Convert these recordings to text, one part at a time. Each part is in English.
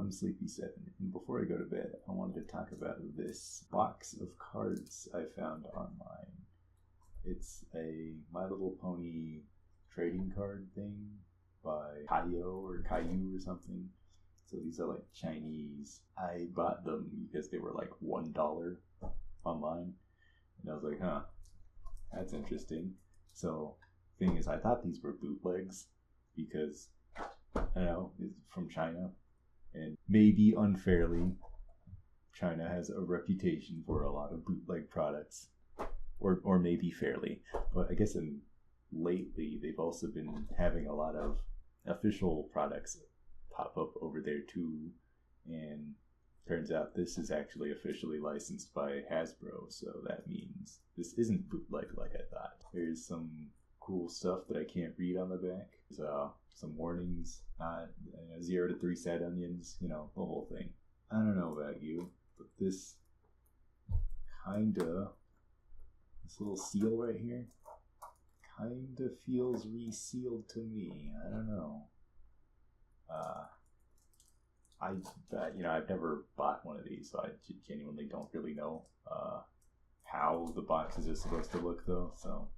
I'm Sleepy7, and before I go to bed, I wanted to talk about this box of cards I found online. It's a My Little Pony trading card thing by Kaio or Caillou or something. So these are like Chinese. I bought them because they were like $1 online, and I was like, huh, that's interesting. So thing is, I thought these were bootlegs because, I don't know, it's from China. And maybe unfairly, China has a reputation for a lot of bootleg products, or maybe fairly. But I guess lately they've also been having a lot of official products pop up over there too. And turns out this is actually officially licensed by Hasbro, so that means this isn't bootleg like I thought. There's some cool stuff that I can't read on the back. There's some warnings, 0 to 3 sad onions, the whole thing. I don't know about you, but this little seal right here, kinda feels resealed to me. I don't know. I've never bought one of these, so I genuinely don't really know how the boxes are supposed to look, though. So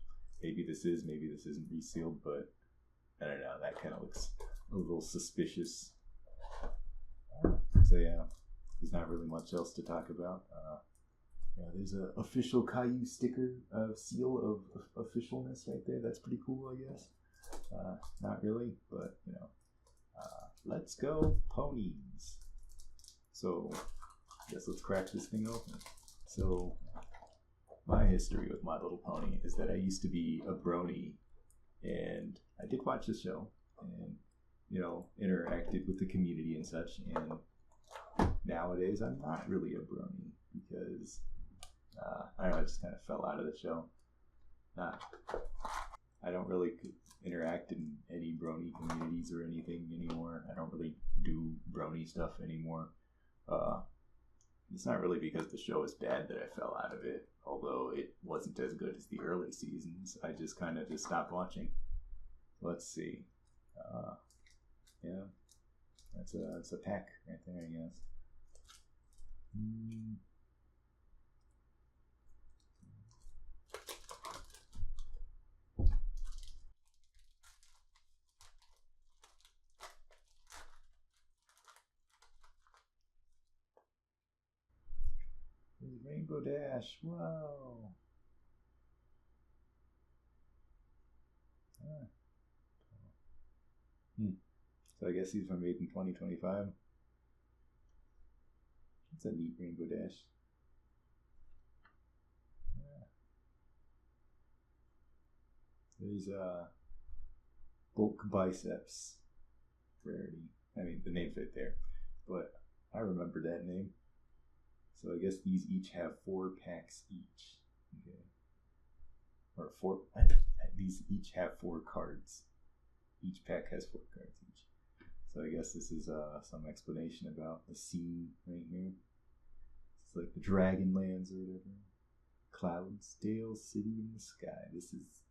maybe this isn't resealed, but I don't know. That kind of looks a little suspicious. So yeah, there's not really much else to talk about. There's an official Caillou sticker, seal of officialness right there. That's pretty cool, I guess. Not really, but let's go ponies. So I guess let's crack this thing open. So my history with My Little Pony is that I used to be a brony, and I did watch the show and interacted with the community and such. And nowadays I'm not really a brony because I don't know, I just kind of fell out of the show. I don't really interact in any brony communities or anything anymore. I don't really do brony stuff anymore. It's not really because the show is bad that I fell out of it, although it wasn't as good as the early seasons. I just kind of stopped watching. Let's see. That's a pack right there, I guess. Rainbow Dash, wow. So I guess these were made in 2025. It's a neat Rainbow Dash. Yeah. There's bulk biceps rarity. I mean, the name's right there, but I remember that name. So I guess these each have 4 packs each. Okay. Or 4. These each have 4 cards. Each pack has 4 cards each. So I guess this is some explanation about the scene right here. It's like the Dragonlands or whatever. Cloudsdale City in the Sky. This is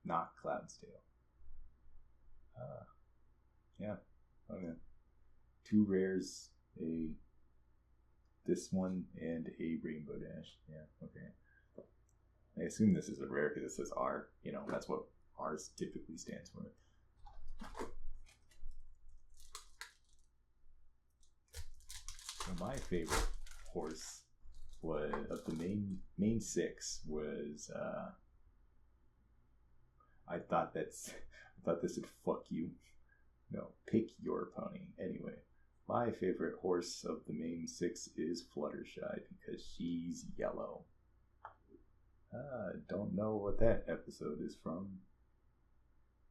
not Cloudsdale. Yeah. Okay. 2 rares, this one, and a Rainbow Dash. Yeah, okay. I assume this is a rare because it says R. That's what R's typically stands for. So my favorite horse of the main 6 was I thought this would fuck you. No, pick your pony. Anyway, my favorite horse of the main 6 is Fluttershy because she's yellow. Don't know what that episode is from.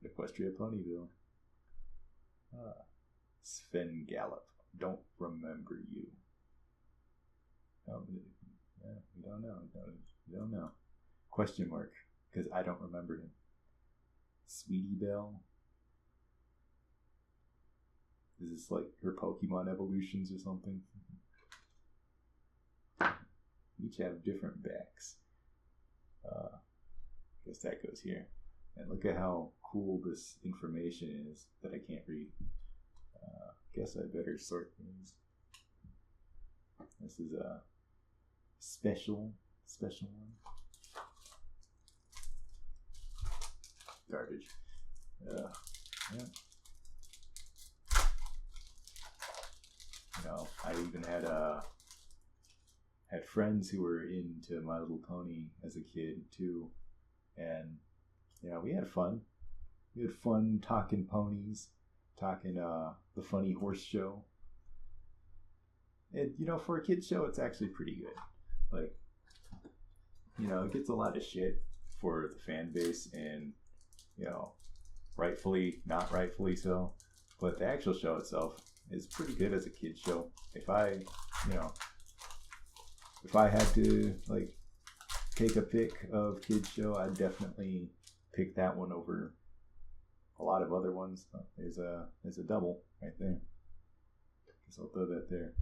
Equestria Ponyville. Sven Gallop. Don't remember you. Oh, yeah, we don't know. We don't know. Question mark, because I don't remember him. Sweetie Belle. Is this like her Pokemon evolutions or something? Each have different backs. Guess that goes here. And look at how cool this information is that I can't read. guess I better sort these. This is a special one. Garbage. Yeah. You know, I even had friends who were into My Little Pony as a kid too, and you know, we had fun. We had fun talking ponies, talking the Funny Horse Show. And you know, for a kid's show, it's actually pretty good. Like, you know, it gets a lot of shit for the fan base, and you know, rightfully, not rightfully so. But the actual show itself is pretty good as a kid's show. If I had to like take a pick of kids show, I'd definitely pick that one over a lot of other ones. There's a double right there. Guess I'll throw that there.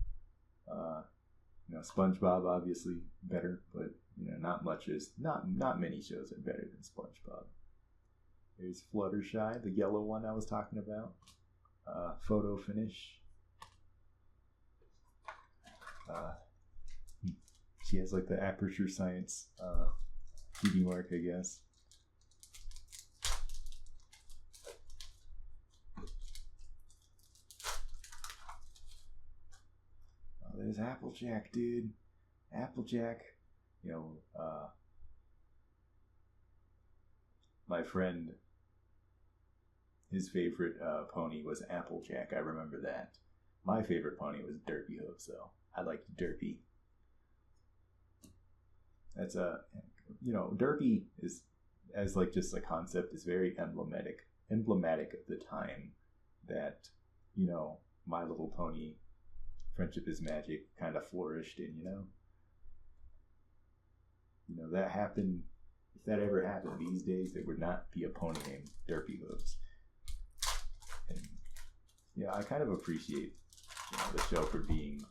You know, SpongeBob obviously better, but you know, not many shows are better than SpongeBob. There's Fluttershy, the yellow one I was talking about. Photo Finish. She has like the Aperture Science TV mark, I guess. Oh, there's Applejack, dude. Applejack. You know, my friend, his favorite pony was Applejack. I remember that. My favorite pony was Derpy Hooves, though. I liked Derpy. That's you know, Derpy is, as like just a concept, is very emblematic of the time that, you know, My Little Pony, Friendship is Magic kind of flourished in, you know. You know, that happened. If that ever happened these days, there would not be a pony named Derpy Hooves. And yeah, I kind of appreciate, you know, the show for being,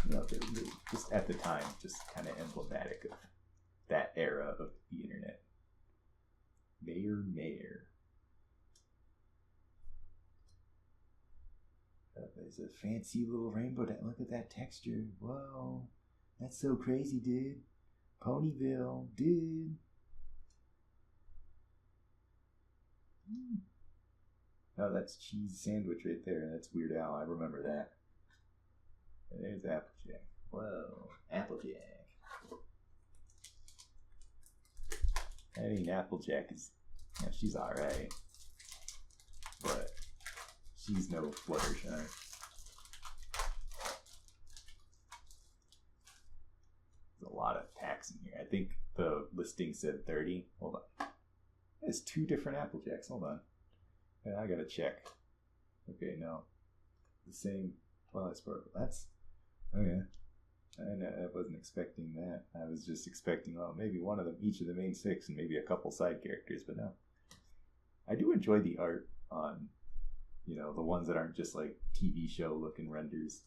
you know, just at the time, just kind of emblematic of that era of the internet. Mayor. There's a fancy little rainbow. Look at that texture. Whoa, that's so crazy, dude. Ponyville, dude. Oh, that's Cheese Sandwich right there. That's Weird Al. I remember that. And there's Applejack. Whoa, Applejack. I mean, Applejack is, you know, she's alright, but she's no Fluttershy. There's a lot of packs in here. I think the listing said 30. Hold on. There's 2 different Applejacks. Hold on. I gotta check. Okay, no. The same Twilight Sparkle. That's... Oh, yeah. I wasn't expecting that. I was just expecting, well, maybe one of them, each of the main 6, and maybe a couple side characters, but no. I do enjoy the art on, you know, the ones that aren't just like TV show looking renders.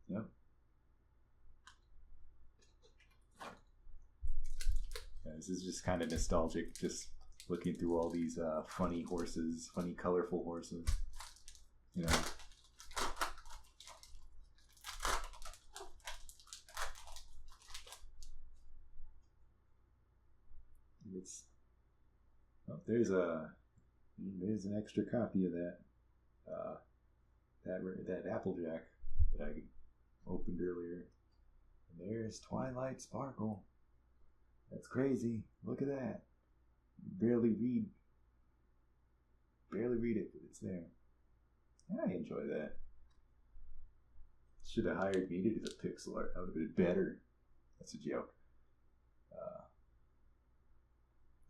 Yep. Yeah, this is just kind of nostalgic, just looking through all these funny horses, funny colorful horses. You know. It's, oh, there's an extra copy of that that Applejack that I opened earlier. And there's Twilight Sparkle. That's crazy. Look at that. Barely read it, but it's there. I enjoy that. Should have hired me to do the pixel art. That would have been better. That's a joke.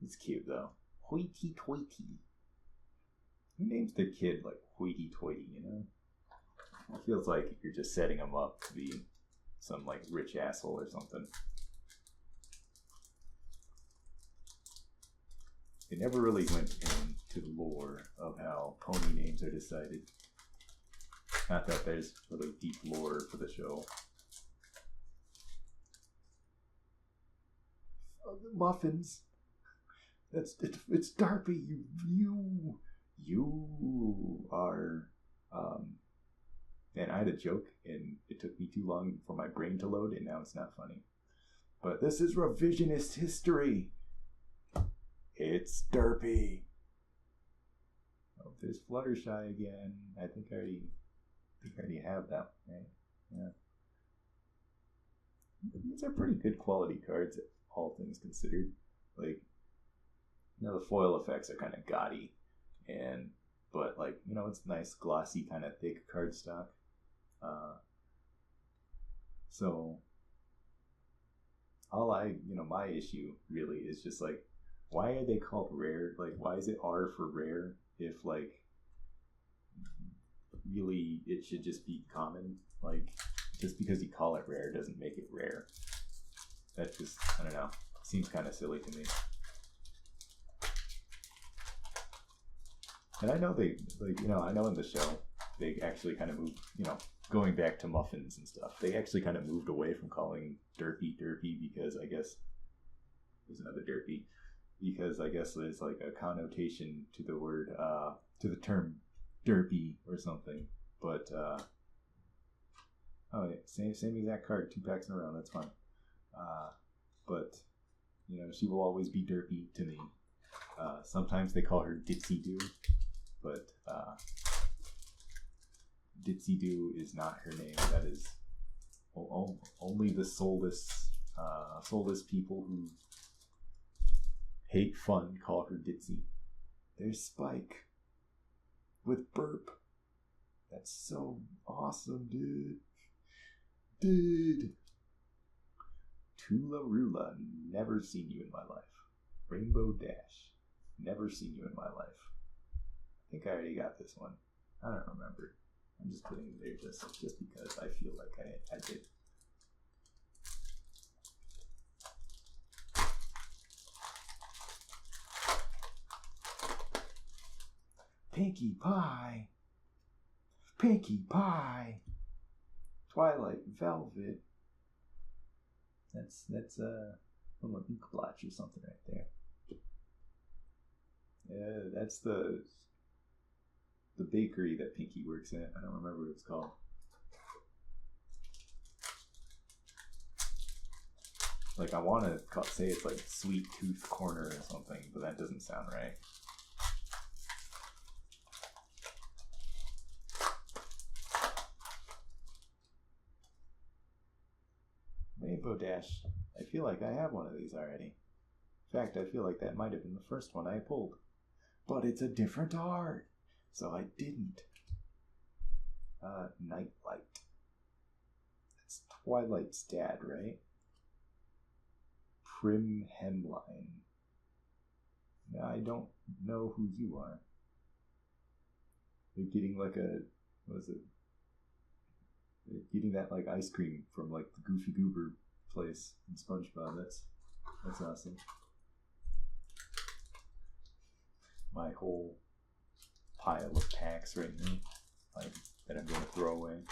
It's cute though. Hoity toity. Who names their kid like hoity toity, you know? It feels like you're just setting them up to be some like rich asshole or something. It never really went into the lore of how pony names are decided. Not that there's really deep lore for the show. Oh, the muffins. It's Darby. You are. And I had a joke, and it took me too long for my brain to load, and now it's not funny. But this is revisionist history. It's Derpy. Oh, there's Fluttershy again. I think I already have that one, right? Yeah. These are pretty good quality cards, all things considered. Like, the foil effects are kind of gaudy, but like, it's nice, glossy, kind of thick cardstock. So my issue really is just like, why are they called rare? Like, why is it R for rare if, like, really it should just be common? Like, just because you call it rare doesn't make it rare. That just, I don't know, seems kind of silly to me. And I know I know in the show, they actually kind of moved, going back to muffins and stuff, they actually kind of moved away from calling Derpy because I guess there's another Derpy, because I guess there's like a connotation to the word, to the term derpy or something. But, oh, yeah, same exact card, 2 packs in a row, that's fine. But, she will always be Derpy to me. Sometimes they call her Ditsy Doo, but Ditsy Doo is not her name. That is only the soulless people who hate fun call her Ditsy. There's Spike with Burp. That's so awesome, dude. Tula Rula, never seen you in my life. Rainbow Dash, never seen you in my life. I think I already got this one. I don't remember. I'm just putting it there just because I feel like I did. Pinkie Pie. Twilight Velvet. That's from an ink blotch or something right there. Yeah, that's the bakery that Pinkie works at. I don't remember what it's called. Like, I want to say it's like Sweet Tooth Corner or something, but that doesn't sound right. Rainbow Dash. I feel like I have one of these already. In fact, I feel like that might have been the first one I pulled. But it's a different art, so I didn't. Nightlight. That's Twilight's dad, right? Prim Hemline. Yeah, I don't know who you are. You're getting like what is it? You're getting that like ice cream from like the Goofy Goober place in SpongeBob. That's awesome. My whole pile of packs right now, like, that I'm going to throw away.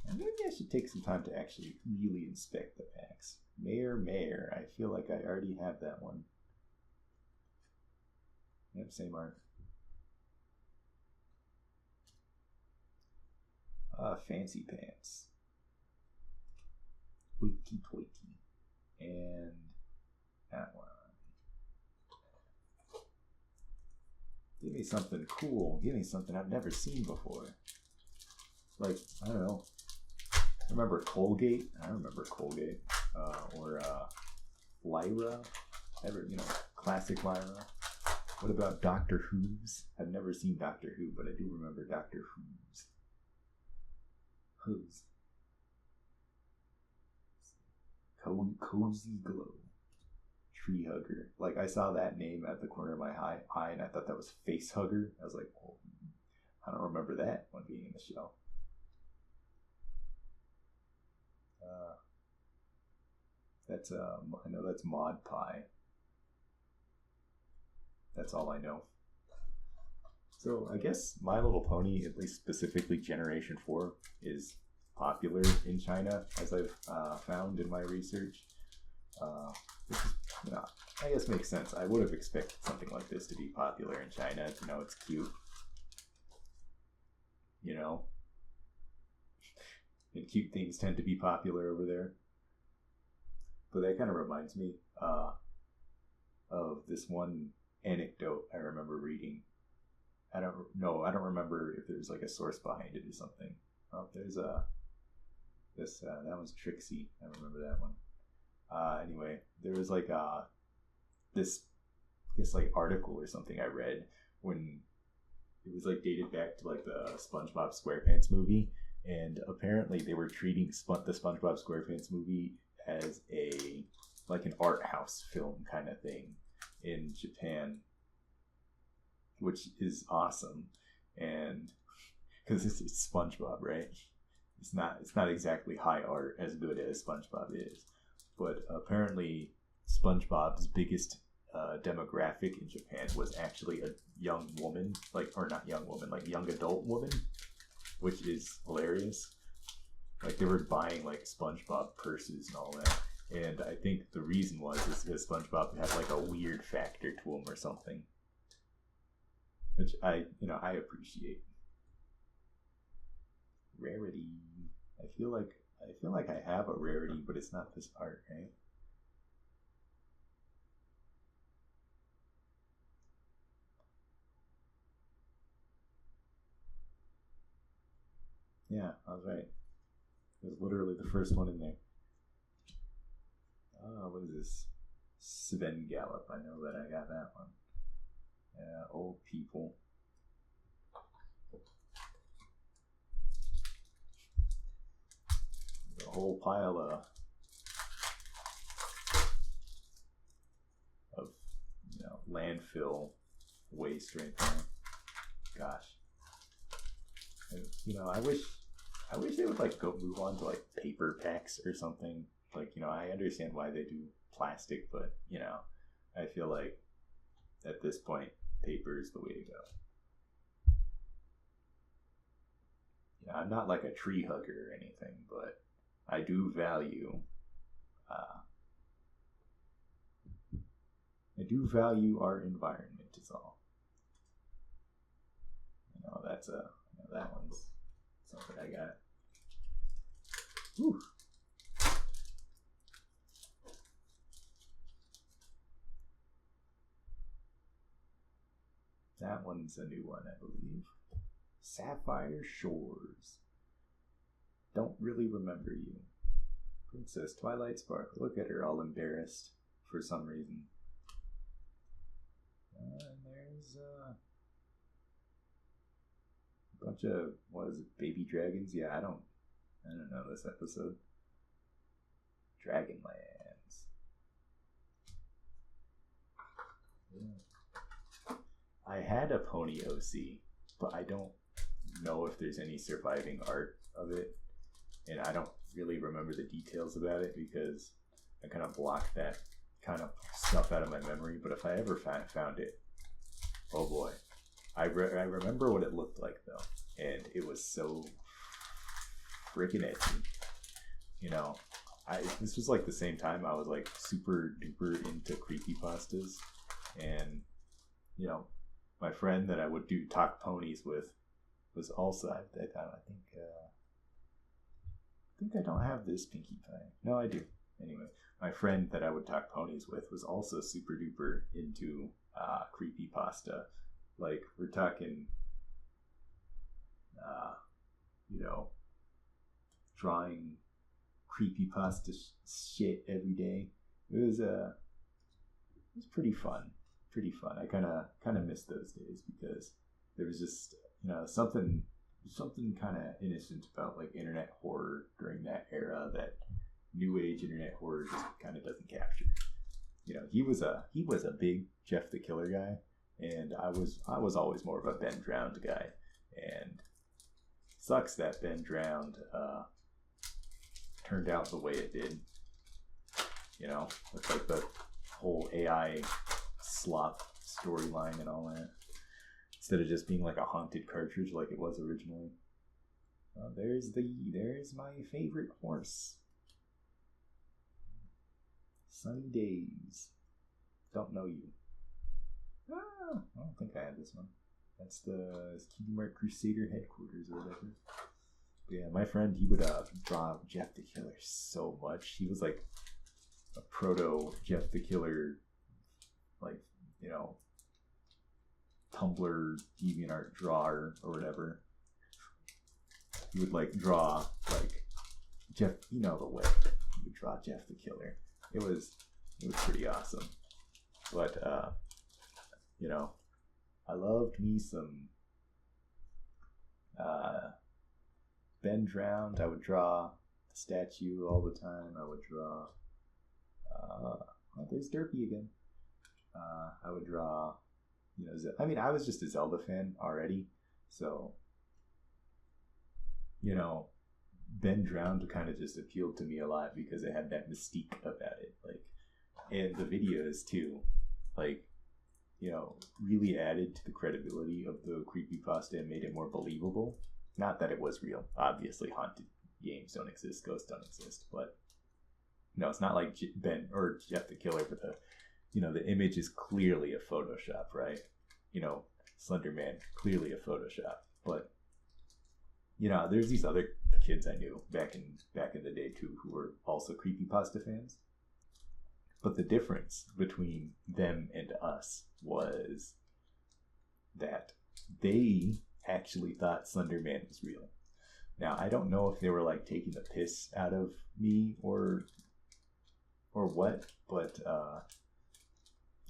And maybe I should take some time to actually really inspect the packs. Mayor. I feel like I already have that one. Yep, same art. Fancy Pants. Hoity Toity. And that one. Give me something cool. Give me something I've never seen before. Like, I don't know. Remember Colgate? I remember Colgate. Or Lyra. Classic Lyra. What about Doctor Who's? I've never seen Doctor Who, but I do remember Doctor Who's. Cozy Glow. Tree Hugger. Like, I saw that name at the corner of my eye, and I thought that was Face Hugger. I was like, well, I don't remember that one being in the show. I know that's Mod Pie. That's all I know. So I guess My Little Pony, at least specifically Generation 4, is popular in China, as I've found in my research. Which is, you know, I guess makes sense. I would have expected something like this to be popular in China. You know, it's cute. You know, and cute things tend to be popular over there. But that kind of reminds me of this one anecdote I remember reading. I don't know. I don't remember if there's like a source behind it or something. Oh, there's that one's Trixie. I remember that one. Anyway, there was like this, I guess, like article or something I read when it was like dated back to like the SpongeBob SquarePants movie, and apparently they were treating the SpongeBob SquarePants movie as a like an art house film kind of thing in Japan, which is awesome. And because it's SpongeBob, right? It's not exactly high art as good as SpongeBob is, but apparently SpongeBob's biggest demographic in Japan was actually a young woman, or not young woman, like young adult woman, which is hilarious. Like they were buying like SpongeBob purses and all that, and I think the reason was because SpongeBob had like a weird factor to him or something, which I appreciate. Rarity. I feel like I have a rarity, but it's not this art, right? Yeah, I was right. It was literally the first one in there. Oh, what is this? Svengali. I know that I got that one. Yeah, old people. A whole pile of landfill waste right there. Gosh, I wish they would like go move on to like paper packs or something. Like, I understand why they do plastic, but I feel like at this point, paper is the way to go. I'm not like a tree hugger or anything, but I do value our environment. Is all. That one's something I got. Whew. That one's a new one, I believe. Sapphire Shores. Don't really remember you. Princess Twilight Sparkle. Look at her all embarrassed for some reason. And there's a bunch of, what is it, baby dragons? Yeah, I don't know this episode. Dragonlands. Yeah. I had a pony OC, but I don't know if there's any surviving art of it, and I don't really remember the details about it because I kind of blocked that kind of stuff out of my memory. But if I ever found it, oh boy, I remember what it looked like though, and it was so freaking edgy. This was like the same time I was like super duper into creepypastas, and my friend that I would talk ponies with was also I think I don't have this Pinkie Pie. No, I do. Anyway, my friend that I would talk ponies with was also super duper into creepypasta. Like we're talking, drawing creepypasta shit every day. It was pretty fun. Pretty fun. I kind of miss those days because there was just something kind of innocent about like internet horror during that era that new age internet horror just kind of doesn't capture. He was a big Jeff the Killer guy, and I was always more of a Ben Drowned guy, and sucks that Ben Drowned turned out the way it did. With like the whole AI slop storyline and all that, instead of just being like a haunted cartridge like it was originally. There's my favorite horse, Sunny Days. Don't know you. I don't think I have this one. That's the Cutie Mark Crusader headquarters or whatever. But yeah, my friend, he would draw Jeff the Killer so much. He was like a proto Jeff the Killer, like, you know, Tumblr DeviantArt drawer or whatever. He would like draw like Jeff, you know the way. He would draw Jeff the Killer. It was pretty awesome. But you know, I loved me some Ben Drowned. I would draw the statue all the time. I would draw there's Derpy again. I would draw, you know, I mean, I was just a Zelda fan already, so, you know, Ben Drowned kind of just appealed to me a lot because it had that mystique about it, like, and the videos too, like, you know, really added to the credibility of the creepypasta and made it more believable. Not that it was real. Obviously, haunted games don't exist, ghosts don't exist, but no, it's not like Ben or Jeff the Killer, but the image is clearly a Photoshop, right? You know, Slender Man, clearly a Photoshop. But, you know, there's these other kids I knew back in the day too who were also creepypasta fans. But the difference between them and us was that they actually thought Slender Man was real. Now, I don't know if they were like taking the piss out of me or what, but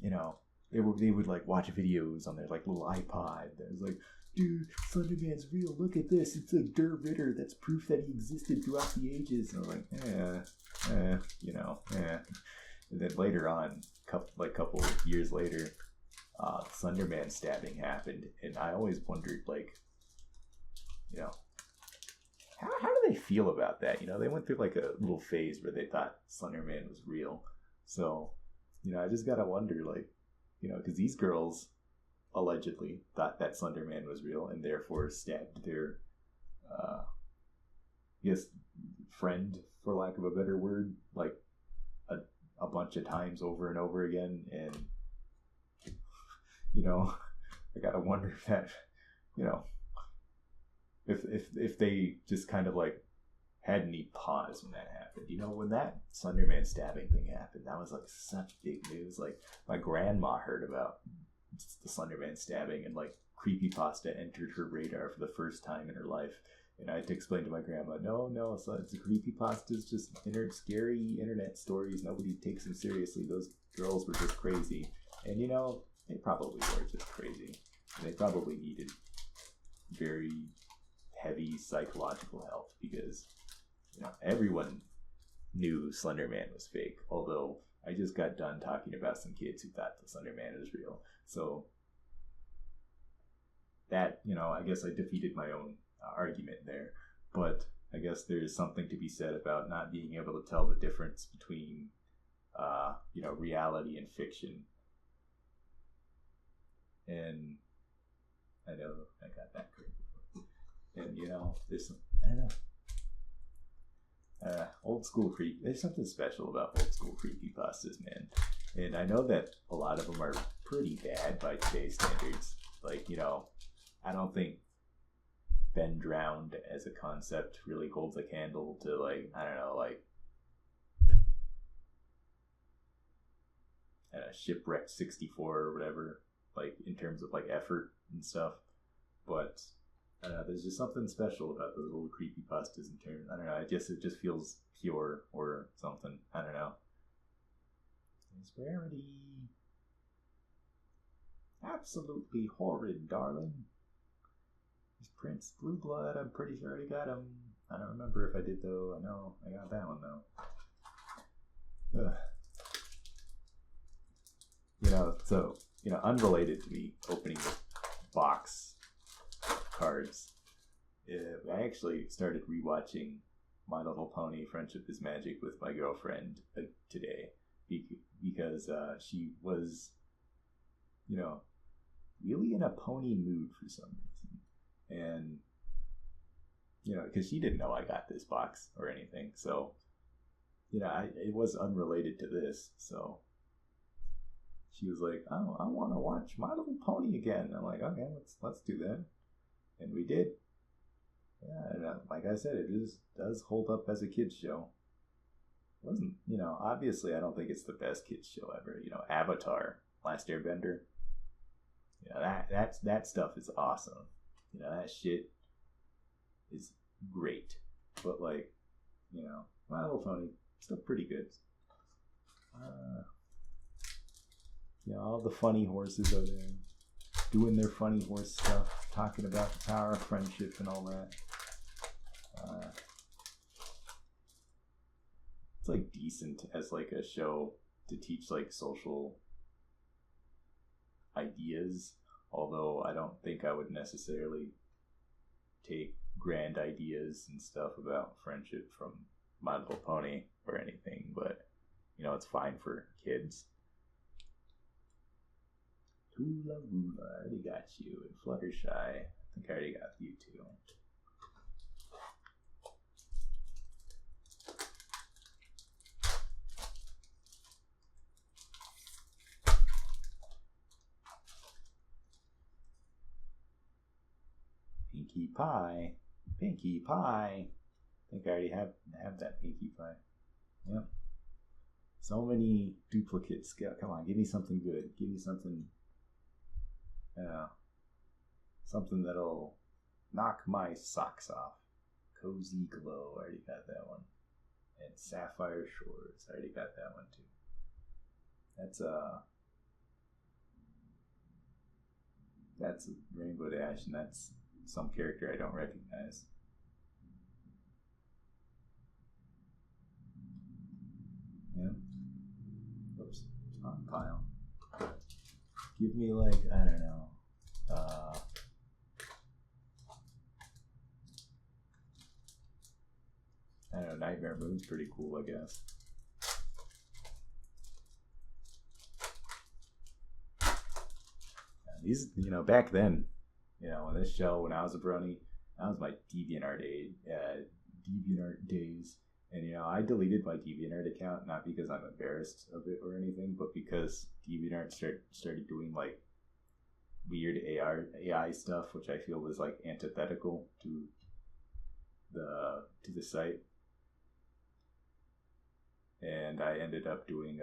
you know, they would like watch videos on their like little iPod that was like, dude, Slender Man's real, look at this, it's like Der Ritter, that's proof that he existed throughout the ages. And I was like, you know. And then later on, couple of years later, Slender Man stabbing happened, and I always wondered, like, you know, how do they feel about that? You know, they went through like a little phase where they thought Slender Man was real. So, you know, I just gotta wonder, like, you know, because these girls allegedly thought that Slender Man was real and therefore stabbed their, I guess, friend, for lack of a better word, like a bunch of times over and over again. And, you know, I gotta wonder if that, you know, if they just kind of like had any pause when that happened. You know, when that Slender Man stabbing thing happened, that was like such big news. Like, my grandma heard about the Slender Man stabbing, and like creepypasta entered her radar for the first time in her life. And I had to explain to my grandma, no, it's a creepypasta. It's just scary internet stories. Nobody takes them seriously. Those girls were just crazy. And, you know, they probably were just crazy. And they probably needed very heavy psychological help because, you know, everyone knew Slender Man was fake. Although I just got done talking about some kids who thought the Slender Man was real. So that, you know, I guess I defeated my own argument there. But I guess there's something to be said about not being able to tell the difference between, you know, reality and fiction. And I know I got that correct before. And, you know, I don't know. Old school there's something special about old school creepypastas, man. And I know that a lot of them are pretty bad by today's standards. Like, you know, I don't think Ben Drowned as a concept really holds a candle to, like, I don't know, like Shipwreck 64 or whatever, like, in terms of like effort and stuff. But I don't know, there's just something special about those little creepypastas in terms, I don't know, I guess it just feels pure or something. I don't know. It's rarity. Absolutely horrid, darling. Is Prince Blue Blood? I'm pretty sure I already got him. I don't remember if I did though. I know I got that one though. Ugh. You know, so, you know, unrelated to me opening the box cards, I actually started rewatching My Little Pony: Friendship is Magic with my girlfriend today because she was, you know, really in a pony mood for some reason. And, you know, because she didn't know I got this box or anything. So, it was unrelated to this, so she was like, "Oh, I want to watch My Little Pony again." And I'm like, "Okay, let's do that," and we did. Yeah, and like I said, it just does hold up as a kids show. It wasn't, obviously I don't think it's the best kids show ever. Avatar, Last Airbender. That stuff is awesome. That shit is great. But like, My Little Pony still pretty good. All the funny horses are there, doing their funny horse stuff, talking about the power of friendship and all that. It's like decent as like a show to teach like social ideas, although I don't think I would necessarily take grand ideas and stuff about friendship from My Little Pony or anything, but it's fine for kids. Hula Hula, I already got you. And Fluttershy, I think I already got you too. Pinkie Pie. Pinkie Pie. I think I already have that Pinkie Pie. Yep. So many duplicates. Come on, give me something good. Give me something. Something that'll knock my socks off. Cozy Glow. I already got that one. And Sapphire Shores. I already got that one too. That's Rainbow Dash, and that's some character I don't recognize. Yeah. Oops. On pile. Give me like, I don't know. I don't know, Nightmare Moon's pretty cool, I guess. These, back then, when this show, when I was a brony, that was my DeviantArt days. And, I deleted my DeviantArt account, not because I'm embarrassed of it or anything, but because DeviantArt started doing, like, weird AI stuff, which I feel was, like, antithetical to the site. And I ended up doing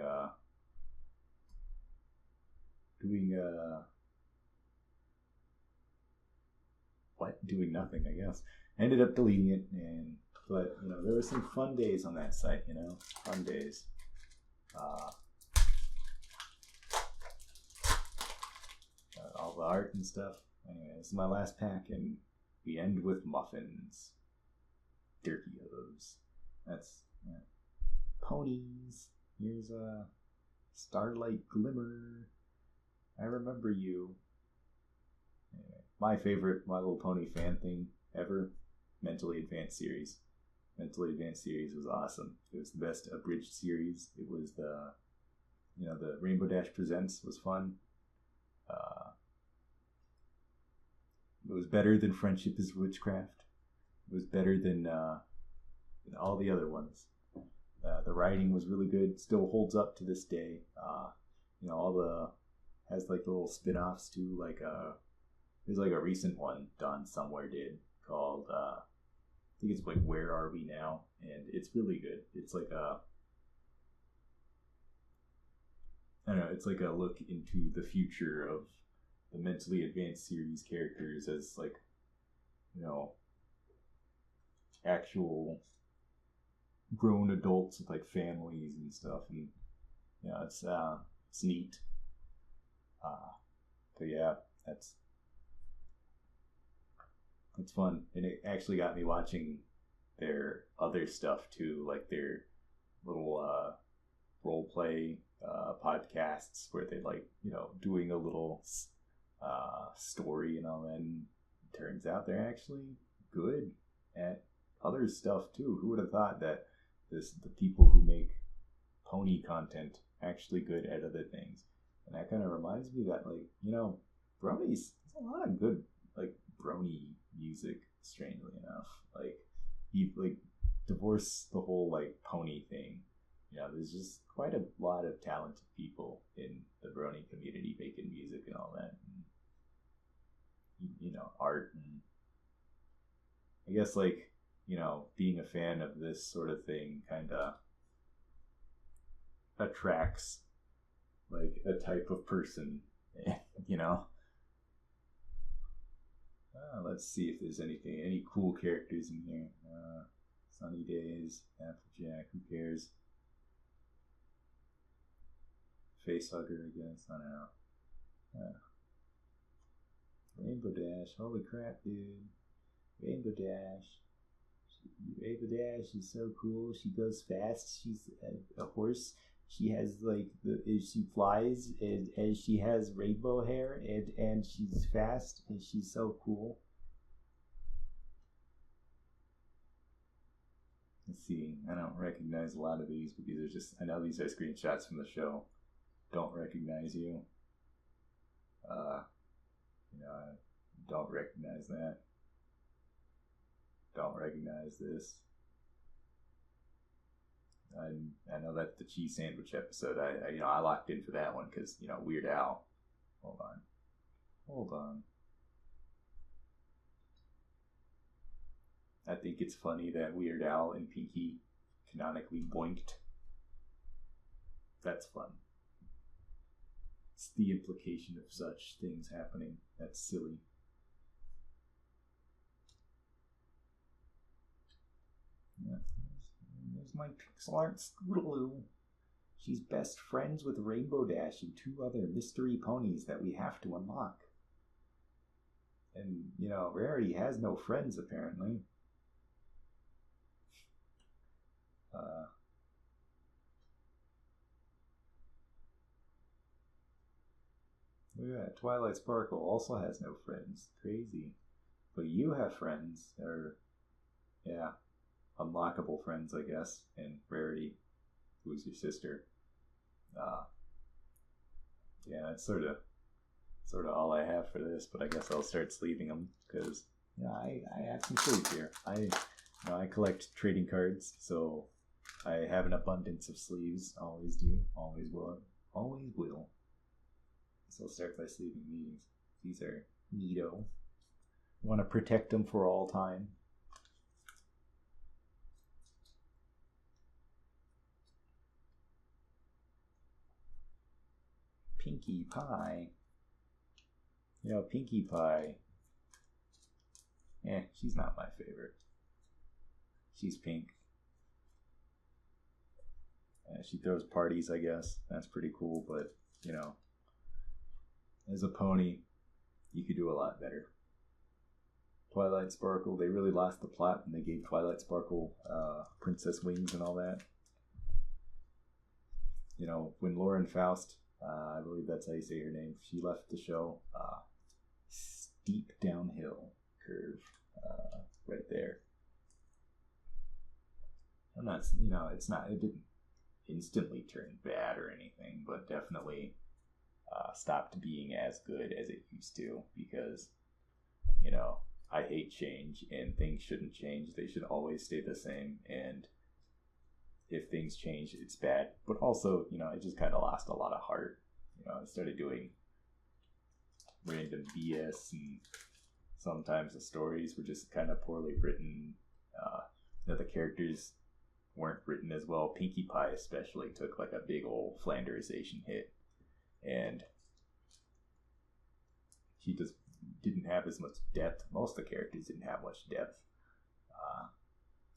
nothing, I guess. I ended up deleting it, but there were some fun days on that site. Fun days. All the art and stuff. Anyway, this is my last pack, and we end with muffins. Dirty-os. That's ponies. Here's a Starlight Glimmer. I remember you. Anyway, my favorite My Little Pony fan thing ever, Mentally Advanced series. Mentally Advanced series was awesome. It was the best abridged series. It was the Rainbow Dash Presents was fun. It was better than Friendship is Witchcraft. It was better than all the other ones. The writing was really good. Still holds up to this day. Has like little spin-offs too. Like there's like a recent one Don Somewhere did called I think it's like Where Are We Now, and it's really good. It's like it's like a look into the future of the Mentally Advanced series characters as like actual grown adults with like families and stuff, and it's neat. But yeah, that's fun, and it actually got me watching their other stuff too, like their little role play podcasts where they like doing a little story and all that. And it turns out they're actually good at other stuff too. Who would have thought that the people who make pony content actually good at other things? And that kind of reminds me that bronies, there's a lot of good like brony music, strangely enough. Like you like divorce the whole like pony thing, there's just quite a lot of talented people in the Brony community making music and all that. And, art. And I guess, like, being a fan of this sort of thing kind of attracts, like, a type of person, Let's see if there's any cool characters in here. Sunny Days, Applejack, who cares? Facehugger, I guess, I don't know. Rainbow Dash, holy crap, dude. Rainbow Dash. Rainbow Dash is so cool. She goes fast. She's a horse. She has she flies and she has rainbow hair and she's fast and she's so cool. Let's see. I don't recognize a lot of these, but I know these are screenshots from the show. Don't recognize you. I don't recognize that. Don't recognize this. I know that the cheese sandwich episode. I locked in for that one because Weird Al. Hold on. I think it's funny that Weird Al and Pinky canonically boinked. That's fun. It's the implication of such things happening. That's silly. Yeah. There's my pixel art Scootaloo. She's best friends with Rainbow Dash and 2 other mystery ponies that we have to unlock. And, Rarity has no friends, apparently. Look at that. Twilight Sparkle also has no friends. Crazy. But you have friends. Or, yeah. Unlockable friends, I guess, and Rarity, who's your sister. Yeah, that's sort of all I have for this, but I guess I'll start sleeving them because I have some sleeves here. I collect trading cards, so I have an abundance of sleeves. Always do, always will. So I'll start by sleeving these. These are neato. Want to protect them for all time. Pinkie Pie. Pinkie Pie. She's not my favorite. She's pink. She throws parties, I guess. That's pretty cool, but, as a pony, you could do a lot better. Twilight Sparkle, they really lost the plot when they gave Twilight Sparkle princess wings and all that. When Lauren Faust, I believe that's how you say her name, she left the show, steep downhill curve right there. I'm not, it didn't instantly turn bad or anything, but definitely stopped being as good as it used to because, I hate change and things shouldn't change. They should always stay the same, and if things change, it's bad. But also, it just kind of lost a lot of heart. I started doing random BS, and sometimes the stories were just kind of poorly written. The characters weren't written as well. Pinkie Pie especially took like a big old Flanderization hit, and she just didn't have as much depth. Most of the characters didn't have much depth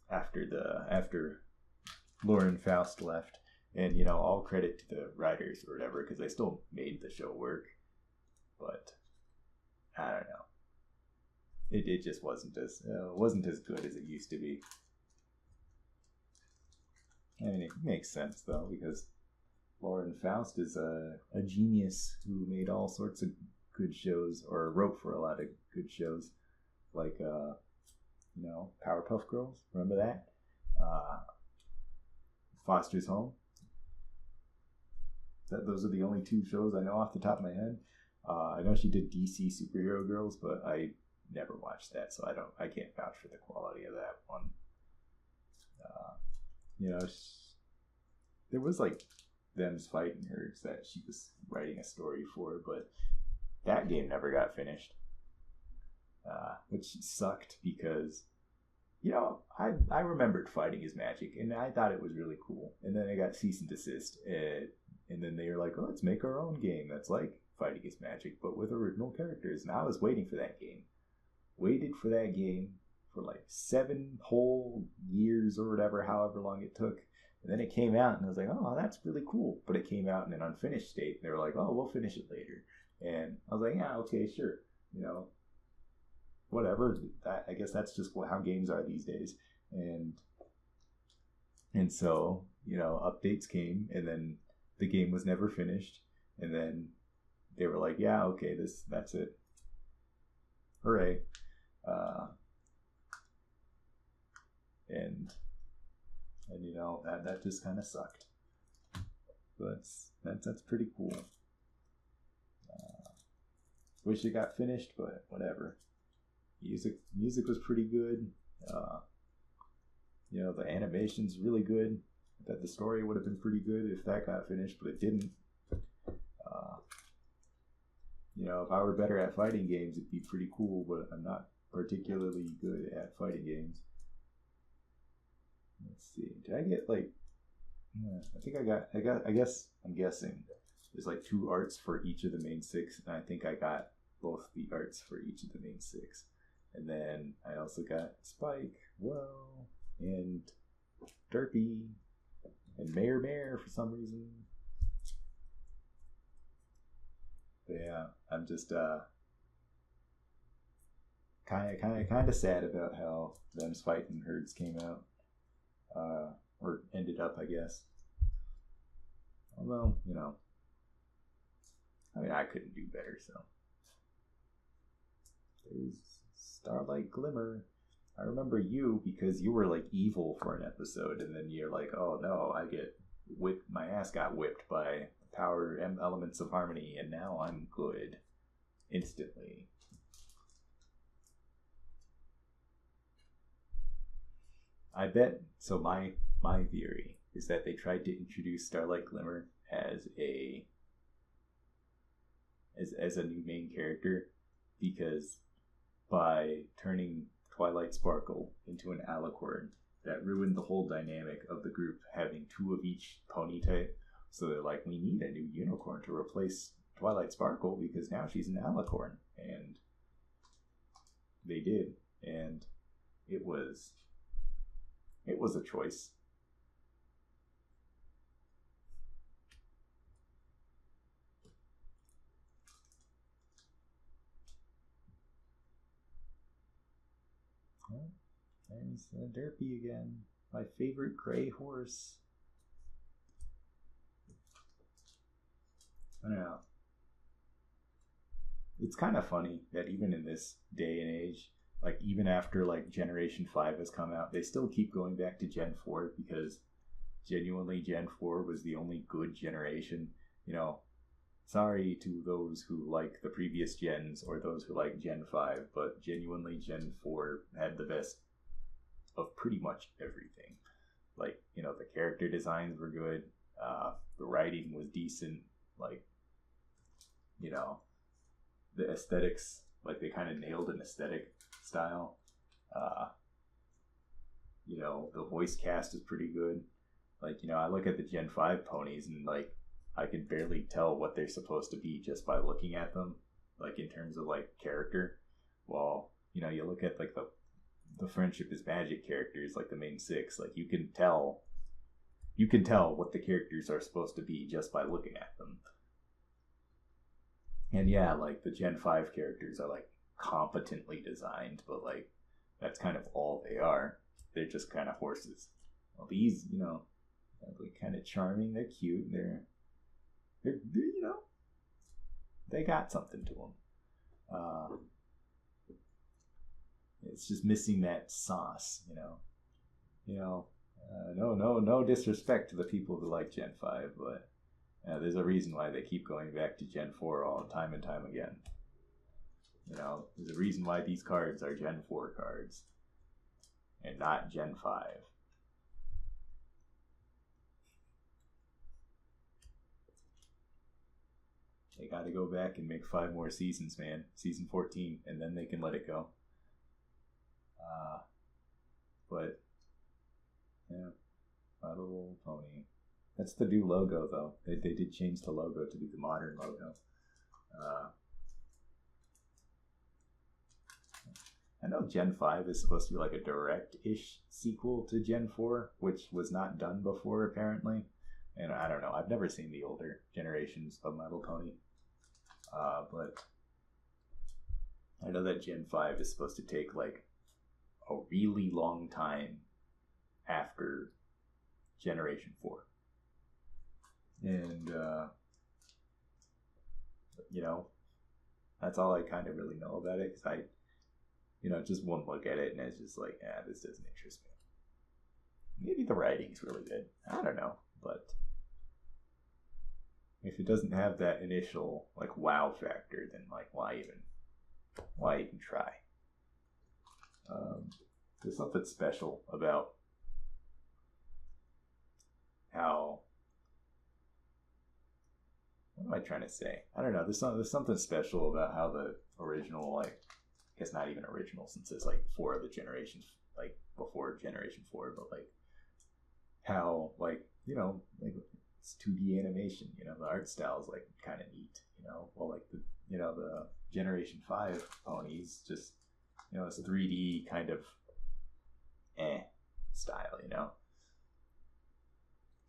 after Lauren Faust left. And all credit to the writers or whatever, because they still made the show work, but I don't know. It just wasn't as good as it used to be. I mean, it makes sense though, because Lauren Faust is a genius who made all sorts of good shows, or wrote for a lot of good shows, like Powerpuff Girls. Remember that? Foster's Home. Those are the only 2 shows I know off the top of my head. I know she did DC Superhero Girls, but I never watched that, so I can't vouch for the quality of that one. there was like Them's Fighting Herds that she was writing a story for, but that game never got finished, which sucked because I remembered Fighting is Magic, and I thought it was really cool. And then I got cease and desist, and then they were like, "Oh, let's make our own game that's like Fighting is Magic, but with original characters." And I was waiting for that game. Waited for that game for like 7 whole years or whatever, however long it took. And then it came out, and I was like, "Oh, that's really cool." But it came out in an unfinished state. And they were like, "Oh, we'll finish it later." And I was like, "Yeah, okay, sure." Whatever. I guess that's just how games are these days. And so, updates came, and then the game was never finished. And then they were like, "Yeah, okay, that's it. Hooray." And that just kind of sucked. But that's pretty cool. Wish it got finished, but whatever. Music was pretty good. The animation's really good. I bet the story would have been pretty good if that got finished, but it didn't. If I were better at fighting games, it'd be pretty cool, but I'm not particularly good at fighting games. Let's see. Did I get I think I guess I'm guessing there's like 2 arts for each of the main 6, and I think I got both the arts for each of the main 6. And then I also got Spike, and Derpy, and Mayor for some reason. But yeah, I'm just kind of sad about how Them's Fighting Herds came out, or ended up, I guess. Although, I couldn't do better. So there's Starlight Glimmer. I remember you because you were like evil for an episode, and then you're like, "Oh no, I get whipped. My ass got whipped by power elements of harmony, and now I'm good instantly." I bet. So my theory is that they tried to introduce Starlight Glimmer as a new main character, because by turning Twilight Sparkle into an alicorn, that ruined the whole dynamic of the group having 2 of each pony type. So they're like, "We need a new unicorn to replace Twilight Sparkle because now she's an alicorn." And they did, and it was a choice. Well, there's Derpy again, my favorite gray horse. I don't know. It's kind of funny that even in this day and age, like even after like Generation 5 has come out, they still keep going back to Gen 4 because genuinely Gen 4 was the only good generation. Sorry to those who like the previous gens or those who like Gen 5, but genuinely Gen 4 had the best of pretty much everything. Like, the character designs were good, the writing was decent, like, the aesthetics, like they kind of nailed an aesthetic style. The voice cast is pretty good. Like, I look at the Gen 5 ponies and like I can barely tell what they're supposed to be just by looking at them, like in terms of like character. While, you look at like the Friendship is Magic characters, like the main 6, like you can tell what the characters are supposed to be just by looking at them. And yeah, like the Gen 5 characters are like competently designed, but like that's kind of all they are. They're just kind of horses. Well, these, they're like kind of charming. They're cute. They're they got something to them. It's just missing that sauce, no disrespect to the people who like Gen 5, but there's a reason why they keep going back to Gen 4 all time and time again. There's a reason why these cards are Gen 4 cards and not Gen 5. They got to go back and make 5 more seasons, man. Season 14, and then they can let it go. But yeah, My Little Pony. That's the new logo, though. They did change the logo to be the modern logo. I know Gen 5 is supposed to be like a direct-ish sequel to Gen 4, which was not done before, apparently. And I don't know. I've never seen the older generations of My Little Pony. But I know that Gen 5 is supposed to take like a really long time after Generation 4. And, that's all I kind of really know about it, because just one look at it and it's just like, this doesn't interest me. Maybe the writing's really good. I don't know, but if it doesn't have that initial like wow factor, then like why even try? There's something special about how. What am I trying to say? I don't know. There's something special about how the original, like, I guess not even original, since it's like 4 of the generations, like before Generation 4, but like how, like, like it's 2D animation, the art style is like kind of neat, well, like the Generation 5 ponies just, it's 3D kind of style,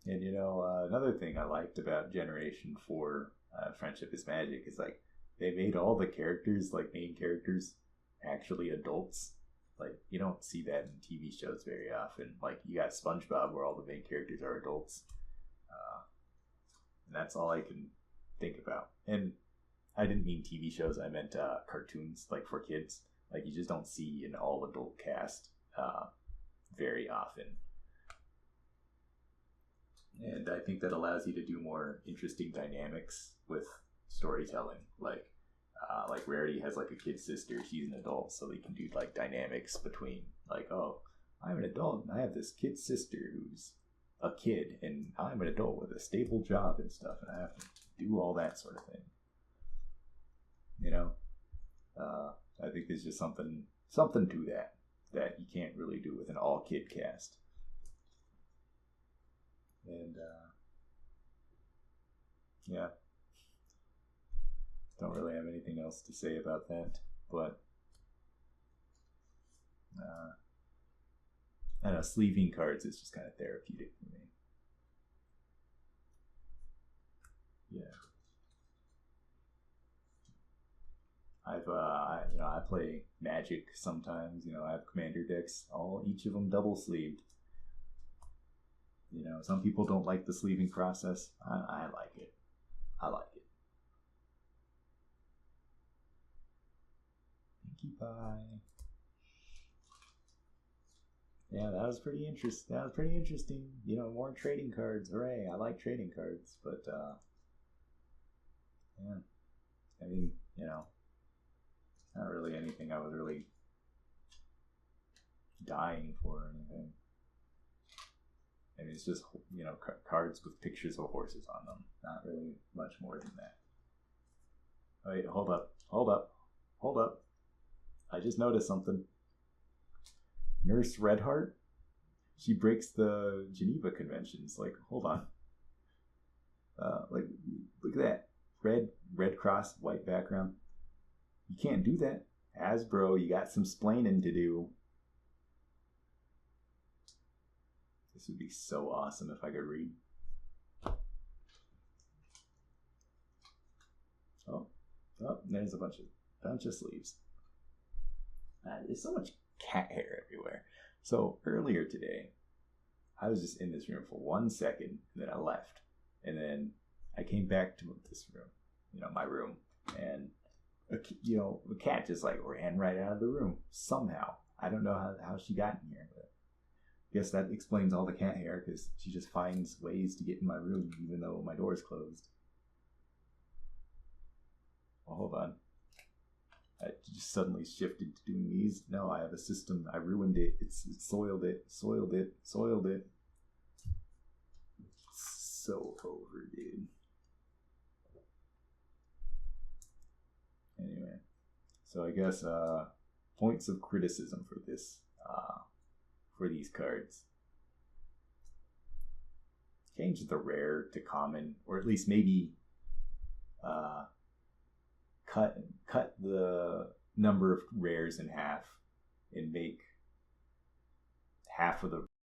And another thing I liked about Generation 4 Friendship is Magic is like they made all the characters, like main characters, actually adults. Like you don't see that in TV shows very often. Like you got SpongeBob where all the main characters are adults. And that's all I can think about. And I didn't mean TV shows, I meant cartoons, like for kids. Like you just don't see an all adult cast very often. And I think that allows you to do more interesting dynamics with storytelling. Like Rarity has like a kid sister, she's an adult, so they can do like dynamics between like, oh, I'm an adult and I have this kid sister who's a kid, and I'm an adult with a stable job and stuff, and I have to do all that sort of thing. I think there's just something to that you can't really do with an all kid cast. And don't really have anything else to say about that, but I don't know, sleeving cards is just kind of therapeutic for me. Yeah. I play Magic sometimes. I have commander decks, each of them double sleeved. Some people don't like the sleeving process. I like it. I like it. Pinkie Pie. Yeah, that was pretty interesting. More trading cards. Hooray! I like trading cards, but yeah. I mean, not really anything I was really dying for or anything. I mean, it's just, cards with pictures of horses on them. Not really much more than that. Wait, hold up. I just noticed something. Nurse Redheart? She breaks the Geneva Conventions. Like, hold on. Look at that. Red cross, white background. You can't do that. Hasbro, you got some splaining to do. This would be so awesome if I could read. Oh, there's a bunch of sleeves. There's so much cat hair everywhere. So earlier today, I was just in this room for 1 second, and then I left. And then I came back to this room, my room, and the cat just like ran right out of the room somehow. I don't know how she got in here, but I guess that explains all the cat hair, because she just finds ways to get in my room even though my door is closed. Well, hold on. I just suddenly shifted to doing these. No, I have a system. I ruined it. It's soiled it. It's so over, dude. Anyway, so I guess points of criticism for this, for these cards. Change the rare to common, or at least maybe cut the number of rares in half and make half of the